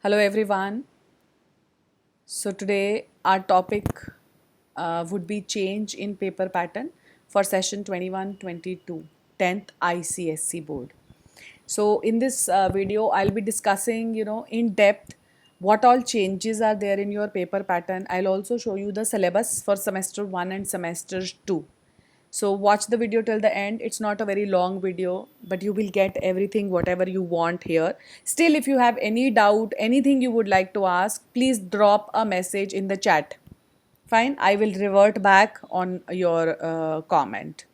Hello everyone. So today our topic would be change in paper pattern for session 21-22 10th ICSC board. So in this video I'll be discussing in depth what all changes are there in your paper pattern. I'll also show you the syllabus for semester 1 and semester 2. So watch the video till the end. It's not a very long video, but you will get everything whatever you want here. Still, if you have any doubt, anything you would like to ask, please drop a message in the chat. Fine, I will revert back on your comment.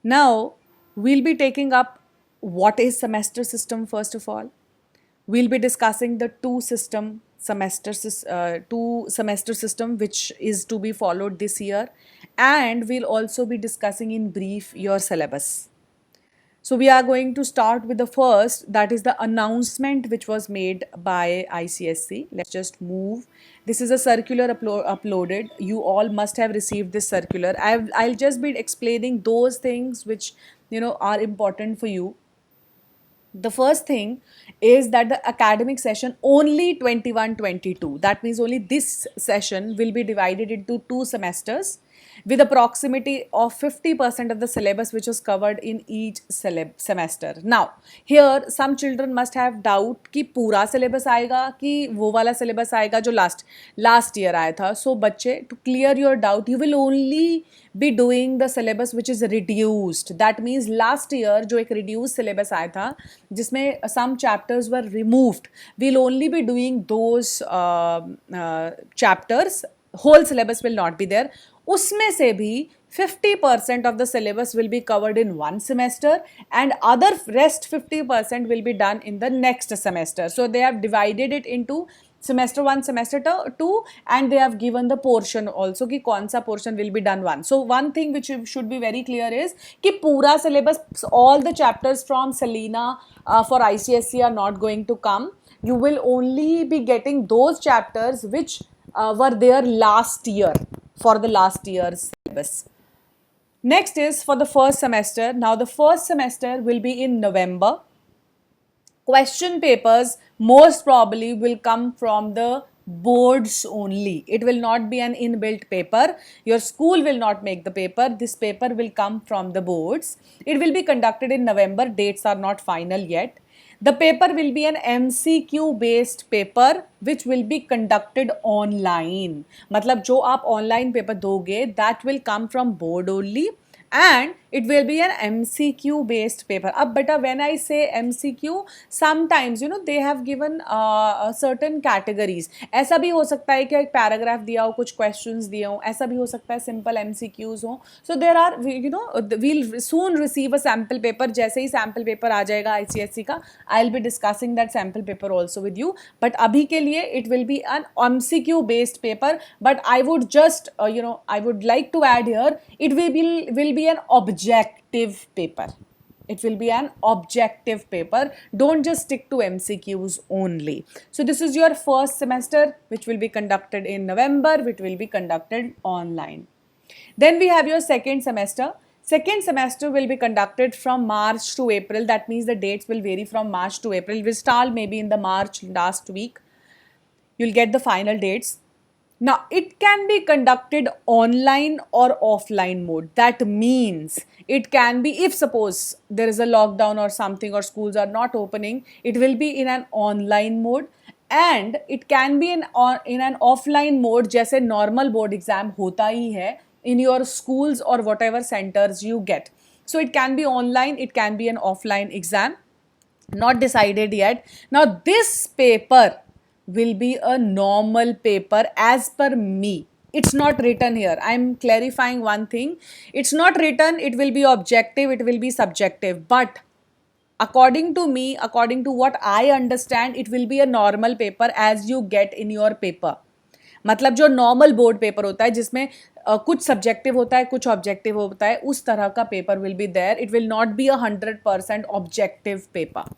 Now, we'll be taking up what is semester system first of all. We'll be discussing the two semester system which is to be followed this year, and we'll also be discussing in brief your syllabus. So we are going to start with the first, that is the announcement which was made by ICSC. Let's just move. This is a circular uploaded. You all must have received this circular. I'll just be explaining those things which are important for you. The first thing is that the academic session only 21-22, that means only this session will be divided into two semesters with approximately of 50% of the syllabus which was covered in each semester. Now here some children must have doubt कि पूरा syllabus आएगा कि वो वाला syllabus आएगा जो last year आया था. So बच्चे, to clear your doubt, you will only be doing the syllabus which is reduced. That means last year जो एक reduced syllabus आया था जिसमें some chapters were removed, we'll only be doing those chapters. Whole syllabus will not be there. उसमें से भी 50% of the syllabus will be covered in one semester and other rest 50% will be done in the next semester. So they have divided it into semester 1, semester 2, and they have given the portion also कि कौन सा portion will be done one. So one thing which should be very clear is कि पूरा syllabus, all the chapters from Selena for ICSC are not going to come. You will only be getting those chapters which were there last year for the last year's syllabus. Next is for the first semester. Now the first semester will be in November. Question papers most probably will come from the boards only. It will not be an inbuilt paper. Your school will not make the paper. This paper will come from the boards. It will be conducted in November. Dates are not final yet. The paper will be an MCQ based paper which will be conducted online. मतलब जो आप online paper दोगे, that will come from board only and it will be an MCQ based paper. अब बेटा, when I say MCQ, sometimes they have given certain categories. ऐसा भी हो सकता है कि एक paragraph दिया हो, कुछ questions दिए हो, ऐसा भी हो सकता है simple MCQs हो. So there are, we'll soon receive a sample paper. जैसे ही sample paper आ जाएगा ICSC का, I'll be discussing that sample paper also with you. But अभी के लिए it will be an MCQ based paper. But I would just, I would like to add here, it will be an objective paper. It will be an objective paper. Don't just stick to MCQs only. So this is your first semester which will be conducted in November, which will be conducted online. Then we have your second semester. Second semester will be conducted from March to April. That means the dates will vary from March to April. We'll start maybe in the March last week. You'll get the final dates. Now, it can be conducted online or offline mode. That means it can be, if suppose there is a lockdown or something or schools are not opening, it will be in an online mode, and it can be in an offline mode जैसे normal board exam होता ही है in your schools or whatever centers you get. So it can be online, it can be an offline exam. Not decided yet. Now this paper will be a normal paper as per me. It's not written here. I'm clarifying one thing. It's not written, it will be objective, it will be subjective. But according to me, according to what I understand, it will be a normal paper as you get in your paper. मतलब जो normal board paper होता है जिसमें कुछ subjective होता है, कुछ objective होता है, उस तरह का paper will be there. It will not be 100% objective paper.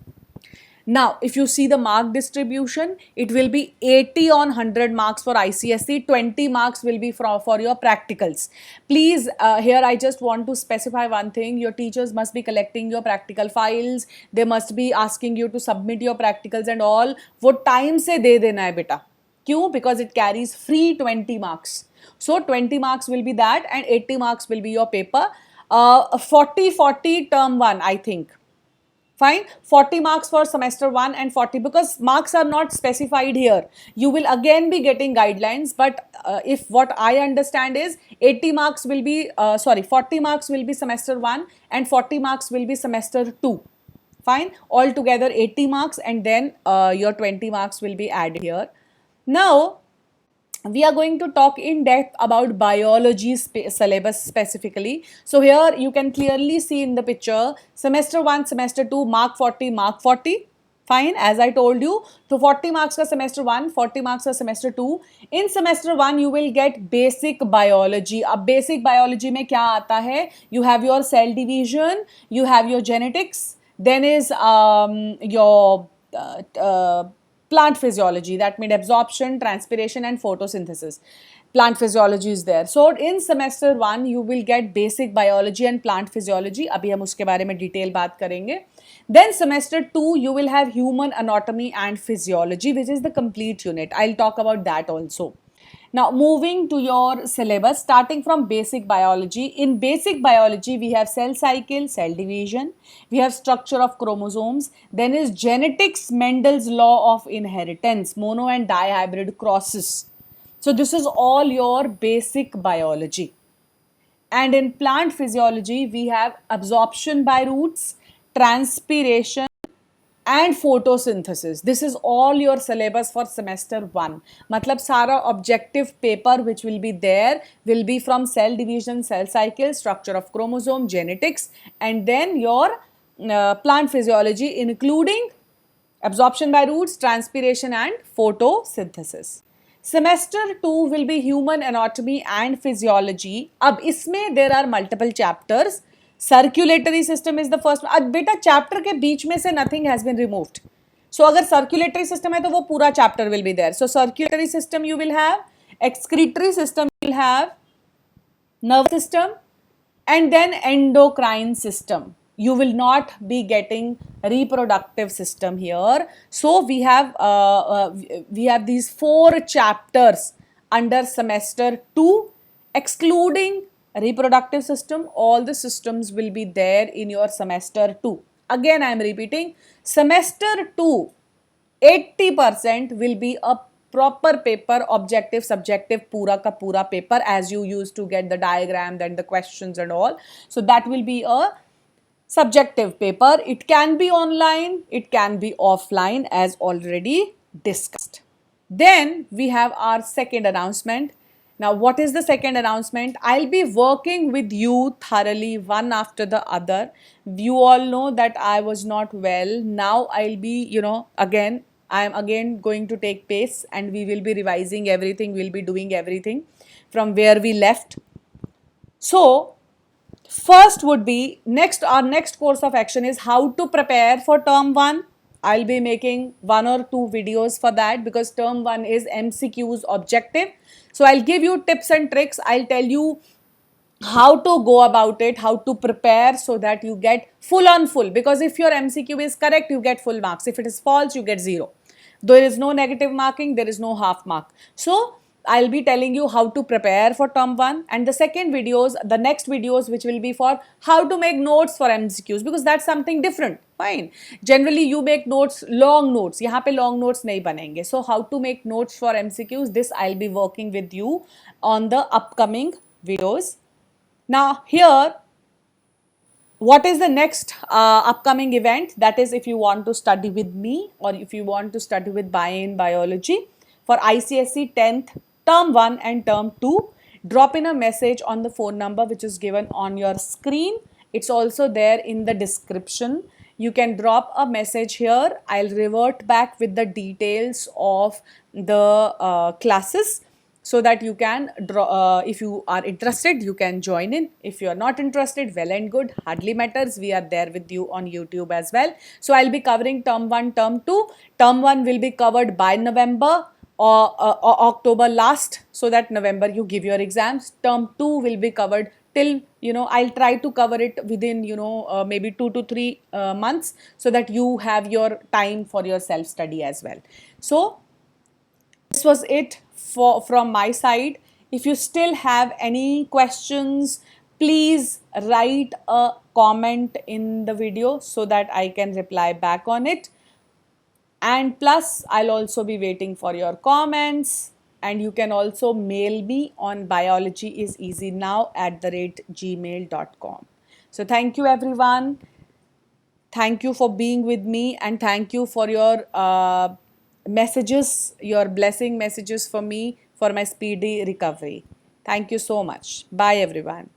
Now, if you see the mark distribution, it will be 80 on 100 marks for ICSE, 20 marks will be for your practicals. Please, here I just want to specify one thing. Your teachers must be collecting your practical files. They must be asking you to submit your practicals and all. वो time से दे देना है बेटा. क्यों? Because it carries free 20 marks. So 20 marks will be that and 80 marks will be your paper. 40 term 1, I think. Fine, 40 marks for semester 1 and 40 because marks are not specified here. You will again be getting guidelines, but if what I understand is 80 marks will be, 40 marks will be semester 1 and 40 marks will be semester 2. Fine, altogether 80 marks and then your 20 marks will be added here. Now, we are going to talk in depth about biology syllabus specifically. So here you can clearly see in the picture semester 1, semester 2, mark 40, mark 40. Fine, as I told you, so 40 marks for semester 1, 40 marks for semester 2. In semester 1 you will get basic biology. Ab basic biology mein kya aata hai? You have your cell division, you have your genetics, then is your plant physiology, that means absorption, transpiration and photosynthesis. Plant physiology is there. So in semester 1 you will get basic biology and plant physiology. Abhi hum uske bare mein detail baat karenge. Then semester 2 you will have human anatomy and physiology, which is the complete unit. I'll talk about that also. Now, moving to your syllabus, starting from basic biology. In basic biology, we have cell cycle, cell division, we have structure of chromosomes, then is genetics, Mendel's law of inheritance, mono and dihybrid crosses. So, this is all your basic biology. And in plant physiology, we have absorption by roots, transpiration, and photosynthesis. This is all your syllabus for semester 1. Matlab sara objective paper which will be there will be from cell division, cell cycle, structure of chromosome, genetics, and then your plant physiology including absorption by roots, transpiration and photosynthesis. Semester 2 will be human anatomy and physiology. Ab isme there are multiple chapters. Circulatory system is the first one. अब बेटा chapter के बीच में से nothing has been removed. So अगर circulatory system है तो वो पूरा chapter will be there. So circulatory system you will have, excretory system you will have, nervous system, and then endocrine system. You will not be getting reproductive system here. So we have these 4 chapters under semester 2, excluding reproductive system. All the systems will be there in your semester 2. Again, I am repeating, semester 2, 80% will be a proper paper, objective, subjective, pura ka pura paper, as you used to get the diagram, then the questions and all. So that will be a subjective paper. It can be online, it can be offline, as already discussed. Then we have our second announcement. Now, what is the second announcement? I'll be working with you thoroughly, one after the other. You all know that I was not well. Now I'll be, again, I am again going to take pace and we will be revising everything. We'll be doing everything from where we left. So, first would be our next course of action is how to prepare for term 1. I'll be making 1 or 2 videos for that because term 1 is MCQs objective. So I'll give you tips and tricks. I'll tell you how to go about it, how to prepare so that you get full on full. Because if your MCQ is correct, you get full marks. If it is false, you get 0. There is no negative marking, there is no half mark. So I'll be telling you how to prepare for term 1, and the next videos which will be for how to make notes for MCQs, because that's something different. Fine. Generally you make notes, long notes. यहाँ पे long notes नहीं बनेंगे. So how to make notes for MCQs, this I'll be working with you on the upcoming videos. Now here, what is the next upcoming event? That is if you want to study with me or if you want to study with Bio Biology for ICSE 10th, term 1 and term 2, drop in a message on the phone number which is given on your screen. It's also there in the description. You can drop a message here. I'll revert back with the details of the classes. so that you can draw. If you are interested, you can join in. If you are not interested, well and good, hardly matters. We are there with you on YouTube as well. So I'll be covering term 1, term 2. Term 1 will be covered by November or October last, so that November you give your exams. Term 2 will be covered till, I'll try to cover it within, maybe 2 to 3 months, so that you have your time for your self study as well. So this was it from my side. If you still have any questions, please write a comment in the video so that I can reply back on it. And plus, I'll also be waiting for your comments. And you can also mail me on biologyiseasynow@gmail.com. So thank you, everyone. Thank you for being with me, and thank you for your messages, your blessing messages for me for my speedy recovery. Thank you so much. Bye, everyone.